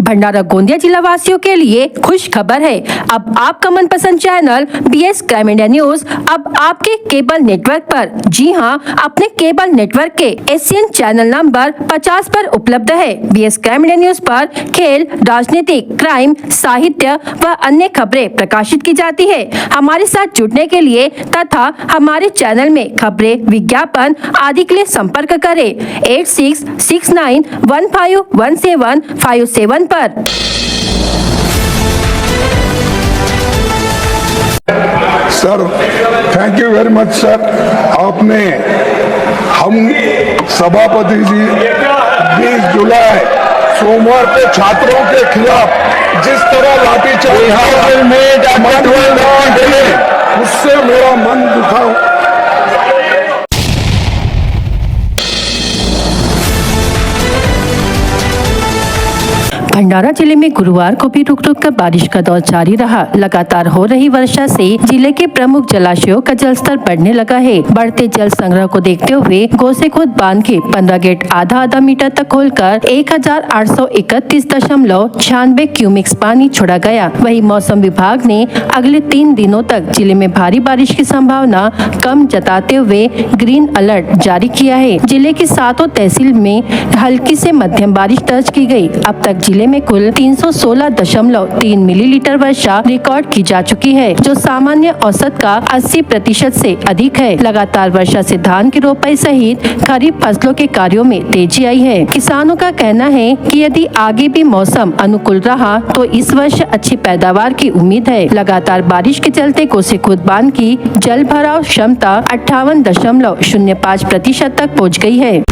भंडारा गोंदिया जिला वासियों के लिए खुश खबर है। अब आपका मनपसंद channel BS crime India news अब आपके केबल नेटवर्क पर, जी हां, अपने केबल नेटवर्क के एशियन चैनल नंबर 50 पर उपलब्ध है। BS क्राइम इंडिया न्यूज पर खेल, राजनीतिक, क्राइम, साहित्य व अन्य खबरें प्रकाशित की जाती है। हमारे साथ जुड़ने के लिए तथा हमारे चैनल में खबरें, विज्ञापन आदि के लिए संपर्क करें 8669151757 पर। Sir, thank you very much sir. आपने हम सभापति जी 20 जुलाई सोमवार को छात्रों के खिलाफ जिस तरह लाठीचार्ज उससे मेरा मन दुखा। भंडारा जिले में गुरुवार को भी रुक रुक कर बारिश का दौर जारी रहा। लगातार हो रही वर्षा से जिले के प्रमुख जलाशयों का जलस्तर बढ़ने लगा है। बढ़ते जल संग्रह को देखते हुए गोसेखुर्द बांध के 15 गेट आधा मीटर तक खोलकर 1831.96 क्यूमिक्स पानी छोड़ा गया। वहीं मौसम विभाग ने अगले 3 दिनों तक जिले में भारी बारिश की संभावना कम जताते हुए ग्रीन अलर्ट जारी किया है। जिले की 7 तहसील में हल्की से मध्यम बारिश दर्ज की गई। अब तक जिले में कुल 316.3 मिलीलीटर वर्षा रिकॉर्ड की जा चुकी है, जो सामान्य औसत का 80% से अधिक है। लगातार वर्षा से धान की रोपाई सहित खरीफ फसलों के कार्यों में तेजी आई है। किसानों का कहना है कि यदि आगे भी मौसम अनुकूल रहा तो इस वर्ष अच्छी पैदावार की उम्मीद है। लगातार बारिश के चलते गोसेखुर्द बांध की जल भराव क्षमता 58.05% तक पहुँच गई है।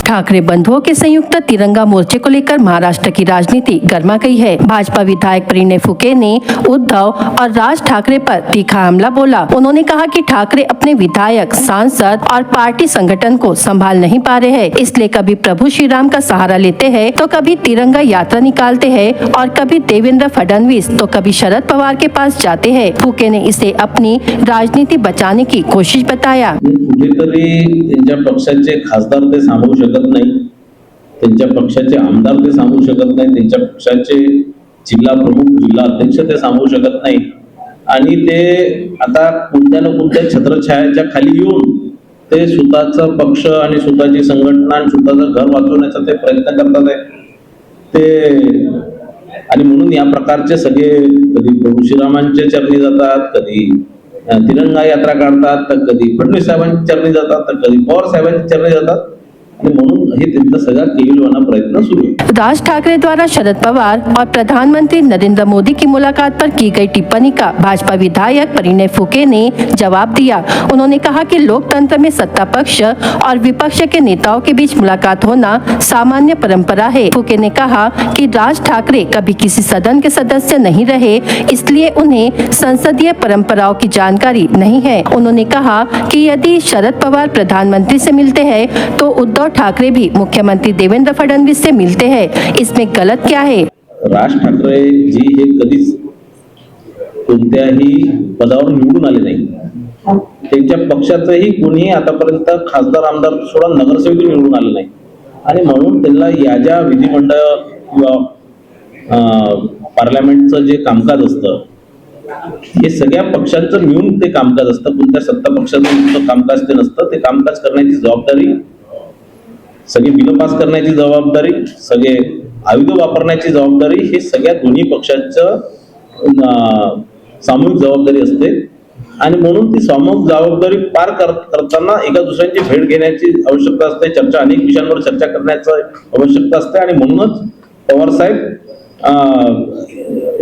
ठाकरे बंधुओं के संयुक्त तिरंगा मोर्चे को लेकर महाराष्ट्र की राजनीति गर्मा गई है। भाजपा विधायक परिणय फुके ने उद्धव और राज ठाकरे पर तीखा हमला बोला। उन्होंने कहा कि ठाकरे अपने विधायक, सांसद और पार्टी संगठन को संभाल नहीं पा रहे हैं, इसलिए कभी प्रभु श्री राम का सहारा लेते हैं तो कभी तिरंगा यात्रा निकालते हैं और कभी देवेंद्र फडणवीस तो कभी शरद पवार के पास जाते हैं। फुके ने इसे अपनी राजनीति बचाने की कोशिश बताया। कुठेतरी त्यांच्या पक्षाचे खासदार ते सांगू शकत नाही, त्यांच्या पक्षाचे आमदार ते सांगू शकत नाही, त्यांच्या पक्षाचे जिल्हा प्रमुख, जिल्हा अध्यक्ष ते सांगू शकत नाही आणि ते आता कोणत्या ना कोणत्या छत्रछायाच्या खाली येऊन ते स्वतःचा पक्ष आणि स्वतःची संघटना आणि स्वतःचं घर वाचवण्याचा ते प्रयत्न करतात आहे ते। आणि म्हणून या प्रकारचे सगळे कधी प्रभू श्रीरामांच्या चरणी जातात, कधी तिरंगा यात्रा काढतात, तर कधी फडणवीस साहेबांच्या चरणी जातात, तर कधी पवार साहेबांच्या चरणी जातात आणि म्हणून हे त्यांचा सगळा केविलवाना प्रयत्न सुरू है। राज ठाकरे द्वारा शरद पवार और प्रधानमंत्री नरेंद्र मोदी की मुलाकात पर की गई टिप्पणी का भाजपा विधायक परिणय फुके ने जवाब दिया। उन्होंने कहा कि लोकतंत्र में सत्ता पक्ष और विपक्ष के नेताओं के बीच मुलाकात होना सामान्य परंपरा है। फुके ने कहा कि राज ठाकरे कभी किसी सदन के सदस्य नहीं रहे, इसलिए उन्हें संसदीय परंपराओं की जानकारी नहीं है। उन्होंने कहा कि यदि शरद पवार प्रधानमंत्री से मिलते हैं तो उद्धव ठाकरे भी मुख्यमंत्री देवेंद्र फडणवीस से मिलते हैं, इसमें गलत क्या है? राज ठाकरे जी हे कधीच कोणत्याही पदावर निवडून आले नाही। त्यांच्या पक्षाचंही कोणी आतापर्यंत खासदार, आमदार सोडा नगरसेवक निवडून आले नाही आणि म्हणून त्यांना या ज्या विधिमंडळ किंवा पार्लमेंटचं जे कामकाज असतं हे सगळ्या पक्षांचं मिळून ते कामकाज असतं। कोणत्या सत्ता पक्षाचं कामकाज ते नसतं। ते कामकाज करण्याची जबाबदारी, सगळे बिल पास करण्याची जबाबदारी, सगळे आयुध वापरण्याची जबाबदारी हे सगळ्या दोन्ही पक्षांचं सामूहिक जबाबदारी असते आणि म्हणून ती सामूहिक जबाबदारी पार करताना एका दुसऱ्यांची भेट घेण्याची आवश्यकता असते, चर्चा, अनेक विषयांवर चर्चा करण्याची आवश्यकता असते आणि म्हणूनच पवार साहेब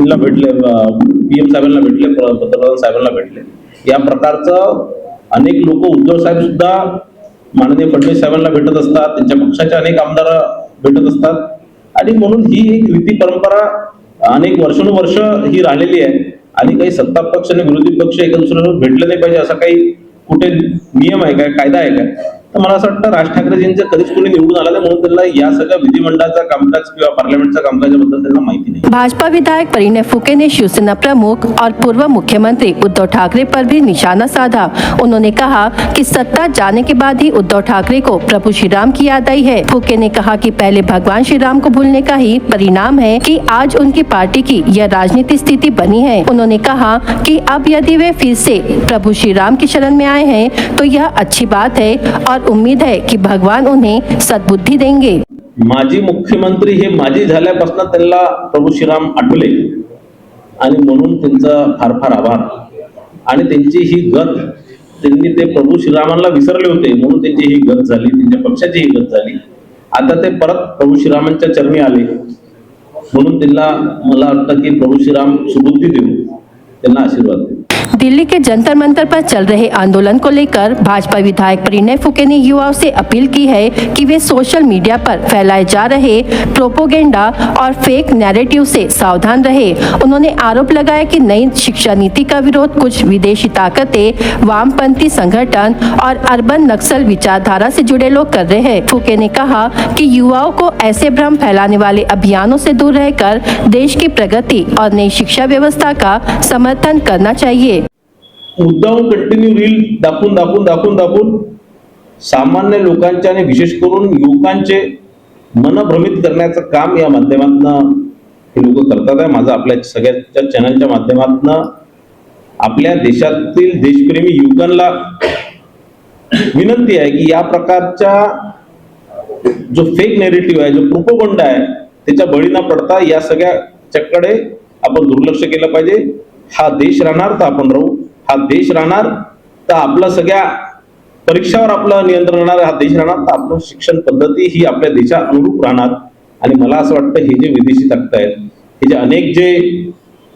यांना भेटले, PM साहेबांना भेटले, पंतप्रधान साहेबांना भेटले। या प्रकारचं अनेक लोक, उद्धव साहेब सुद्धा माननीय फडणवीस साहेबांना भेटत असतात, त्यांच्या पक्षाचे अनेक आमदार भेटत असतात आणि म्हणून ही एक रीती परंपरा अनेक वर्षानुवर्ष ही राहिलेली आहे आणि काही सत्ता पक्ष आणि विरोधी पक्ष एका दुसऱ्यावर भेटले नाही पाहिजे असा काही कुठे नियम आहे काय, कायदा आहे काय? तर मला असं वाटतं राज ठाकरेजींचं कधीच कोणी निवडून आला नाही, म्हणून त्यांना या सगळ्या विधिमंडळाचा कामकाज किंवा पार्लमेंटच्या कामकाजाबद्दल त्यांना माहिती नाही. भाजपा विधायक परिणय फुके ने शिवसेना प्रमुख और पूर्व मुख्यमंत्री उद्धव ठाकरे पर भी निशाना साधा। उन्होंने कहा कि सत्ता जाने के बाद ही उद्धव ठाकरे को प्रभु श्री राम की याद आई है। फुके ने कहा कि पहले भगवान श्री राम को भूलने का ही परिणाम है कि आज उनकी पार्टी की यह राजनीतिक स्थिति बनी है। उन्होंने कहा कि अब यदि वे फिर से प्रभु श्री राम की शरण में आए हैं तो यह अच्छी बात है और उम्मीद है कि भगवान उन्हें सद्बुद्धि देंगे। माजी मुख्यमंत्री हे माजी झाल्यापासून त्यांना प्रभू श्रीराम आठवले आणि म्हणून त्यांचा फार फार आभार. आणि त्यांची ही गत, त्यांनी ते प्रभू श्रीरामांना विसरले होते म्हणून त्यांची ही गत झाली, त्यांच्या पक्षाची ही गत झाली. आता ते परत प्रभू श्रीरामांच्या चरणी आले म्हणून त्यांना मला वाटतं की प्रभू श्रीराम सुबुद्धी देऊ, त्यांना आशीर्वाद देऊ. दिल्ली के जंतर मंतर पर चल रहे आंदोलन को लेकर भाजपा विधायक परिणय फुके ने युवाओं से अपील की है कि वे सोशल मीडिया पर फैलाए जा रहे प्रोपोगेंडा और फेक नैरेटिव से सावधान रहे। उन्होंने आरोप लगाया कि नई शिक्षा नीति का विरोध कुछ विदेशी ताकतें, वामपंथी संगठन और अर्बन नक्सल विचारधारा से जुड़े लोग कर रहे हैं। फुके ने कहा कि युवाओं को ऐसे भ्रम फैलाने वाले अभियानों से दूर रहकर देश की प्रगति और नई शिक्षा व्यवस्था का समर्थन करना चाहिए। मुद्दाम कंटिन्यू रील दाखवून सामान्य लोकांचे आणि विशेष करून युवकांचे मन भ्रमित करण्याचं काम या माध्यमातून हे लोक करतात आहे. माझा आपल्या सगळ्या चॅनलच्या माध्यमातून आपल्या देशातील देशप्रेमी युवकांना विनंती आहे की या प्रकारच्या जो फेक नेरेटिव्ह आहे, जो प्रोपोगंडा आहे, त्याच्या बळी न पडता या सगळ्याच्याकडे आपण दुर्लक्ष केलं पाहिजे. हा देश राहणार तर आपण राहू, हा देश राहणार तर आपलं सगळ्या परीक्षावर आपलं नियंत्रण राहणार, हा देश राहणार तर आपलं शिक्षण पद्धती ही आपल्या देशा अनुरूप राहणार. आणि मला असं वाटतं हे जे विदेशी ताकद आहेत, हे जे अनेक जे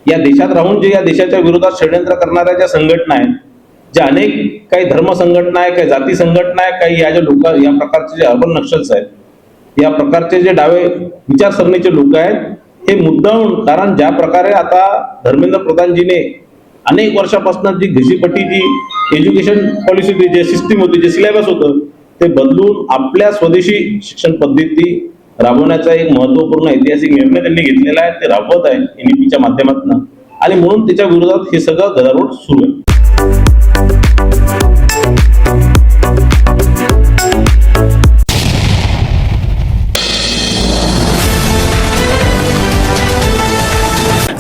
या देशात राहून जे या देशाच्या विरोधात षडयंत्र करणाऱ्या ज्या संघटना आहेत, ज्या अनेक काही धर्म संघटना आहे, काही जाती संघटना आहे, काही या ज्या लोक या प्रकारचे जे अर्बन नक्षल्स आहेत, या प्रकारचे जे डावे विचारसरणीचे लोक आहेत, हे मुद्दाम, कारण ज्या प्रकारे आता धर्मेंद्र प्रधानजीने अनेक वर्षापासून जी घिशीपट्टी जी एज्युकेशन पॉलिसी होती, जे सिस्टीम होती, जे सिलेबस होतं, ते बदलून आपल्या स्वदेशी शिक्षण पद्धती राबवण्याचा एक महत्वपूर्ण ऐतिहासिक निर्णय त्यांनी घेतलेला आहे. ते राबवत आहे एनईपीच्या माध्यमातून आणि म्हणून त्याच्या विरोधात हे सगळं गदारोळ सुरू आहे.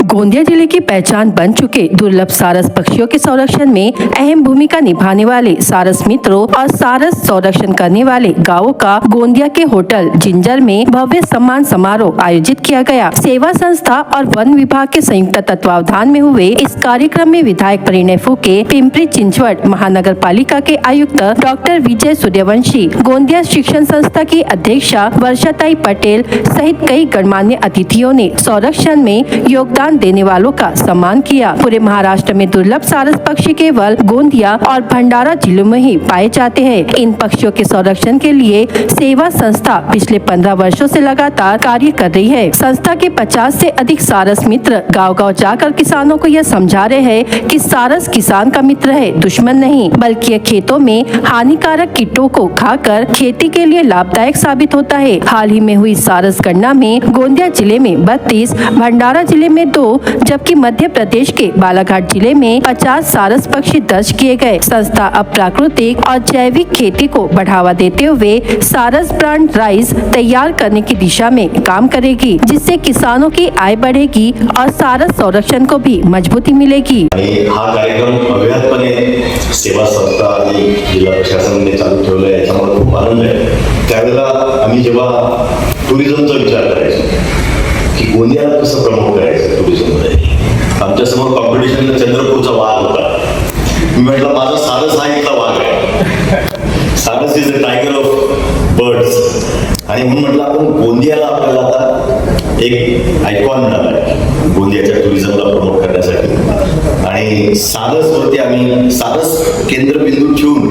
गोंदिया जिले की पहचान बन चुके दुर्लभ सारस पक्षियों के संरक्षण में अहम भूमिका निभाने वाले सारस मित्रों और सारस संरक्षण करने वाले गांवों का गोंदिया के होटल जिंजर में भव्य सम्मान समारोह आयोजित किया गया। सेवा संस्था और वन विभाग के संयुक्त तत्वावधान में हुए इस कार्यक्रम में विधायक परिणय फुके, पिंपरी चिंचवड महानगर पालिका के आयुक्त डॉक्टर विजय सूर्यवंशी, गोंदिया शिक्षण संस्था की अध्यक्षा वर्षाताई पटेल सहित कई गणमान्य अतिथियों ने संरक्षण में योगदान देने वालों का सम्मान किया। पूरे महाराष्ट्र में दुर्लभ सारस पक्षी केवल गोंदिया और भंडारा जिलों में ही पाए जाते हैं। इन पक्षियों के संरक्षण के लिए सेवा संस्था पिछले 15 वर्षों से लगातार कार्य कर रही है। संस्था के 50 से अधिक सारस मित्र गांव-गांव जाकर किसानों को यह समझा रहे हैं कि सारस किसान का मित्र है, दुश्मन नहीं, बल्कि यह खेतों में हानिकारक कीटों को खाकर खेती के लिए लाभदायक साबित होता है। हाल ही में हुई सारस गणना में गोंदिया जिले में 32, भंडारा जिले में 2, जबकि मध्य प्रदेश के बालाघाट जिले में 50 सारस पक्षी दर्ज किए गए। संस्था अब प्राकृतिक और जैविक खेती को बढ़ावा देते हुए सारस ब्रांड राइस तैयार करने की दिशा में काम करेगी, जिससे किसानों की आय बढ़ेगी और सारस संरक्षण को भी मजबूती मिलेगी। हा कार्यक्रम अव्याहतपणे सेवा संस्था आणि जिल्हा प्रशासनाने चालू ठेवला आहे, याच्यामुळे खूप आनंद आहे. त्यावेळेला आम्ही जेव्हा टुरिझमचा विचार करायचो की गोंदियाला कसं प्रमोट करायचं टुरिझममध्ये, आमच्या समोर कॉम्पिटिशन चंद्रपूरचा वाघ होता. मी म्हटलं माझा सारस हा इथला वाघ आहे, सारस is the tiger of birds. आणि म्हणून म्हटलं आपण गोंदियाला आपल्याला आता एक आयकॉन मिळाला आहे गोंदियाच्या टुरिझमला प्रमोट करण्यासाठी. आणि सारसवरती आम्ही सारस केंद्रबिंदू ठेवून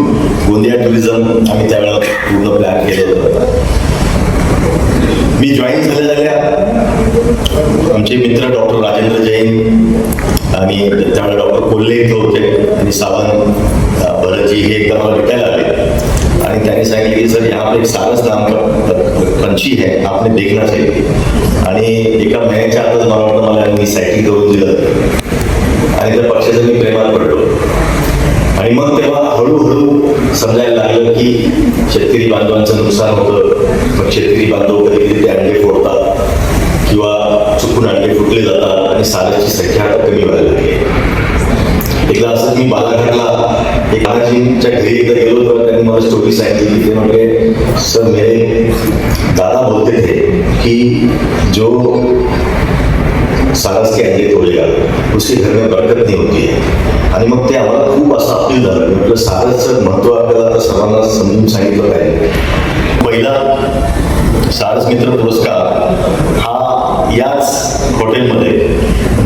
गोंदिया टुरिझम आम्ही त्यावेळेला पूर्ण प्लॅन केलं होतं. मी जॉईन झाल्या आमचे मित्र डॉक्टर राजेंद्र जैन आणि त्यावेळेला डॉक्टर कोल्हे इथं होते आणि सावंत भरतजी हे एकदा मला भेटायला आले आणि त्यांनी सांगितलं की सर यहाँ पे एक सारस नाम का पंछी है, आपने देखना चाहिए. आणि एका महिन्याच्या आतच मला वाटतं मला मी सायकलिंग करून दिलं आणि त्या पक्षाचं मी प्रेमात पडलो. आणि मग तेव्हा हळूहळू समजायला लागलं की शेतकरी बांधवांचं नुकसान होतं. मग शेतकरी बांधव कधी कधी ते अंडे फोडतात किंवा चुकून अंडे फुटले जातात आणि सारसची संख्या कमी व्हायला लागली. एकदा असं मी बालाघाटला एक महाराजींच्या घरी एकदा गेलो तर त्यांनी मला स्टोरी सांगितली. ते म्हणजे सर मेरे दादा बोलते थे कि जो सारस के अंडे तोड़ेगा उसके घर में बरकत नहीं होती है. आणि मग ते आम्हाला खूप असं अपील झालं. म्हटलं सारसचं महत्व आपल्याला सर्वांना समजून सांगितलं पाहिजे. पहिला सारस मित्र पुरस्कार हा याच हॉटेलमध्ये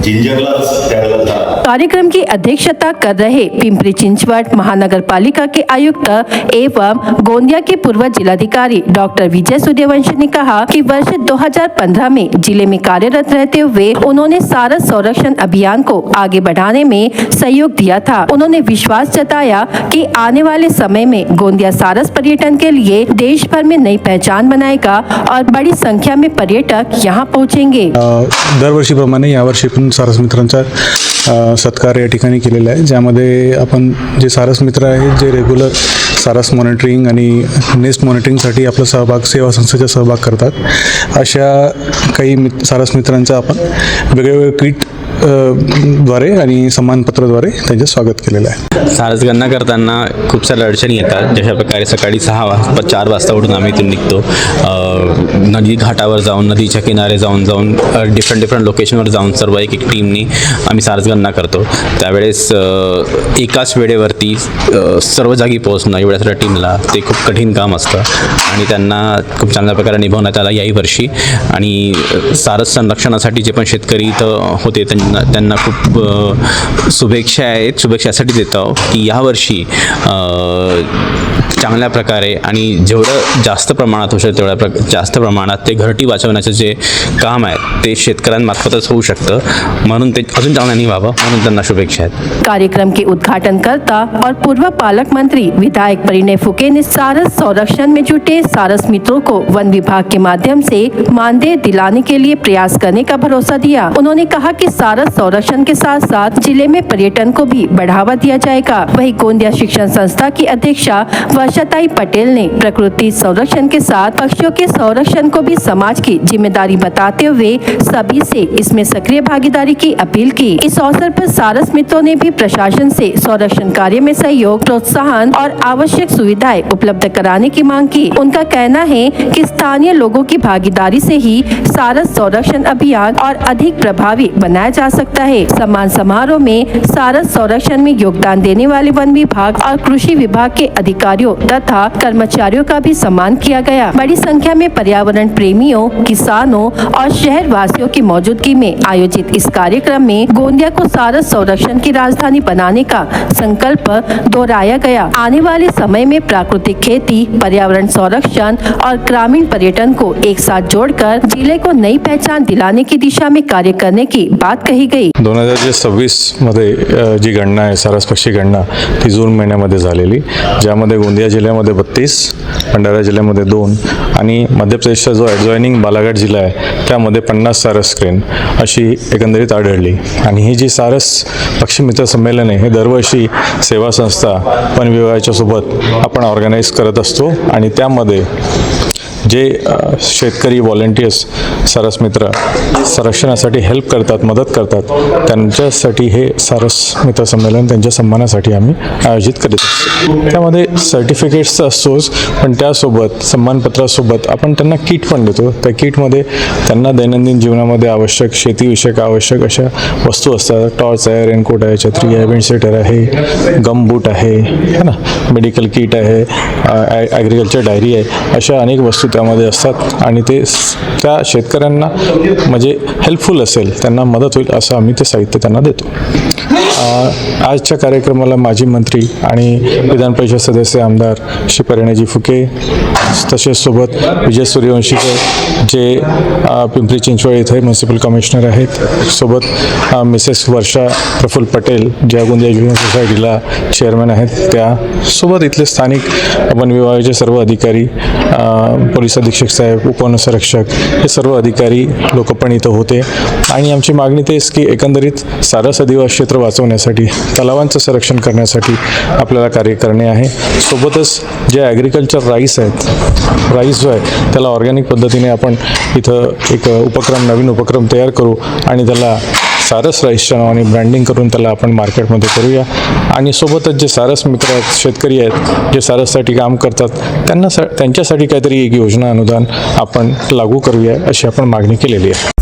जिंजरलाच त्यावेळेला झाला. कार्यक्रम की अध्यक्षता कर रहे पिंपरी चिंचवड महानगर पालिका के आयुक्त एवं गोंदिया के पूर्व जिलाधिकारी डॉक्टर विजय सूर्यवंशी ने कहा कि वर्ष 2015 में जिले में कार्यरत रहते हुए उन्होंने सारस संरक्षण अभियान को आगे बढ़ाने में सहयोग दिया था. उन्होंने विश्वास जताया कि आने वाले समय में गोंदिया सारस पर्यटन के लिए देश भर में नई पहचान बनाएगा और बड़ी संख्या में पर्यटक यहाँ पहुँचेंगे. दरवर्षीप्रमाणे यावर्षी पण सारस मित्रांचा सत्कार या ठिकाणी केलेला आहे, ज्यामध्ये आपण जे सारस मित्र आहेत जे रेग्युलर सारस मॉनिटरिंग आणि नेस्ट मॉनिटरिंगसाठी आपला सहभाग सेवा संस्थेचा सहभाग करतात, अशा काही सारस मित्रांचा आपण वेगवेगळे किट द्वारे आणि सन्मानपत्राद्वारे त्यांचे स्वागत केलेलं आहे. सारस गणना करताना खूप साऱ्या अडचणी येतात. जशा प्रकारे सकाळी 4 वाजता उठून आम्ही इथून निघतो. नदी घाटावर जाऊन नदीच्या किनारे जाऊन डिफरंट लोकेशनवर जाऊन सर्व एक टीमनी आम्ही सारस गणना करतो. त्यावेळेस एकाच वेळेवरती सर्व जागी पोहोचणं एवढ्या साऱ्या टीमला ते खूप कठीण काम असतं आणि त्यांना खूप चांगल्या प्रकारे निभवण्यात आला याही वर्षी. आणि सारस संरक्षणासाठी जे पण शेतकरी इथं होते त्यांना खूप शुभेच्छा आहेत. शुभेच्छासाठी देतो की यावर्षी चांगल्या प्रकारे आणि जेवढं जास्त प्रमाणात होऊ शकतं तेवढ्या जास्त प्रमाणात ते घरटी वाचवण्याचं जे काम आहे ते शेतकऱ्यांमार्फतच होऊ शकतं, म्हणून ते अजून चांगल्याने व्हावं म्हणून त्यांना शुभेच्छा आहेत. कार्यक्रम के उद्घाटनकर्ता और पूर्व पालक मंत्री विधायक परिणय फुके ने सारस संरक्षण में जुटे सारस मित्रों को वन विभाग के माध्यम से मानदेय दिलाने के लिए प्रयास करने का भरोसा दिया. उन्होंने कहा कि सारस संरक्षण के साथ साथ जिले में पर्यटन को भी बढ़ावा दिया जाएगा. वहीं गोंदिया शिक्षण संस्था की अध्यक्षा वर्षाताई पटेल ने प्रकृति संरक्षण के साथ पक्षियों के संरक्षण को भी समाज की जिम्मेदारी बताते हुए सभी से इसमें सक्रिय भागीदारी की अपील की. इस अवसर पर सारस मित्रों ने भी प्रशासन से संरक्षण कार्य में सहयोग, प्रोत्साहन और आवश्यक सुविधाएं उपलब्ध कराने की मांग की. उनका कहना है कि स्थानीय लोगों की भागीदारी से ही सारस संरक्षण अभियान और अधिक प्रभावी बनाया जा सकता है. सम्मान समारोह में सारस संरक्षण में योगदान देने वाले वन विभाग और कृषि विभाग के अधिकारियों तथा कर्मचारियों का भी सम्मान किया गया. बड़ी संख्या में पर्यावरण प्रेमियों, किसानों और शहर वासियों की मौजूदगी में आयोजित इस कार्यक्रम में गोंदिया को सारस संरक्षण की राजधानी बनाने का संकल्प दोहराया गया. आने वाले समय में प्राकृतिक खेती, पर्यावरण संरक्षण और ग्रामीण पर्यटन को एक साथ जोड़कर जिले को नई पहचान दिलाने की दिशा में कार्य करने की बात कही गई. 2026 मध्ये जी गणना आहे सारस पक्षी गणना ती जून महिन्यामध्ये झालेली, ज्यामध्ये गोंदिया जिल्ह्यामध्ये 32, भंडारा जिल्ह्यामध्ये 2 आणि मध्य प्रदेशचा जो ॲडजॉइनिंग बालाघाट जिल्हा आहे त्यामध्ये 50 सारस क्रेन अशी एकंदरीत आढळली. आणि ही जी सारस पक्षी मित्र संमेलन आहे हे दरवर्षी सेवा संस्था वन विभागाच्या सोबत आपण ऑर्गनाईज करत असतो आणि त्यामध्ये जे शेतकरी व्हॉलेंटियर्स सारस मित्र संरक्षणासाठी हेल्प करतात, मदत करतात, त्यांच्यासाठी हे सारस मित्र संमेलन त्यांच्या सन्मानासाठी आम्ही आयोजित करीत असतो. त्यामध्ये सर्टिफिकेट्स तर असतोच, पण त्यासोबत सन्मानपत्रासोबत आपण त्यांना किट पण देतो. त्या किटमध्ये त्यांना दैनंदिन जीवनामध्ये आवश्यक शेतीविषयक आवश्यक अशा वस्तू असतात. टॉर्च आहे, रेनकोट आहे, छत्री आहे, विंडशीटर आहे, गम बूट आहे ना, मेडिकल किट आहे, ॲग्रिकल्चर डायरी आहे, अशा अनेक वस्तू त्यामध्ये असतात आणि ते त्या शेतकऱ्यांना म्हणजे हेल्पफुल असेल, त्यांना मदत होईल असं आम्ही ते साहित्य त्यांना देतो. आजच्या कार्यक्रमाला माजी मंत्री आणि विधान परिषद सदस्य आमदार श्री परिणयजी फुके, तसेच सोबत विजय सूर्यवंशीकर जे पिंपरी चिंचवड येथे म्युन्सिपल कमिशनर आहेत, सोबत मिसेस वर्षा प्रफुल्ल पटेल ज्या गोंदिया एज्युकेशन सोसायटीला चेअरमॅन आहेत, त्या सोबत इथले स्थानिक वन विभागाचे सर्व अधिकारी, पोलीस अधीक्षक साहेब, उपवनसंरक्षक हे सर्व अधिकारी लोक पण इथं होते. आणि आमची मागणी तेच की एकंदरीत सारस आदिवासी क्षेत्र वाचवण्यासाठी, तलावांचं संरक्षण करण्यासाठी आपल्याला कार्य करणे आहे. सोबतच जे ॲग्रिकल्चर राईस आहेत, राईस जो आहे त्याला ऑर्गॅनिक पद्धतीने आपण इथं एक नवीन उपक्रम तयार करू आणि त्याला सारस राईसच्या नावाने ब्रँडिंग करून त्याला आपण मार्केटमध्ये करूया. आणि सोबतच जे सारस मित्र आहेत, शेतकरी आहेत, जे सारससाठी काम करतात, त्यांच्यासाठी काहीतरी एक योजना अनुदान आपण लागू करूया अशी आपण मागणी केलेली आहे.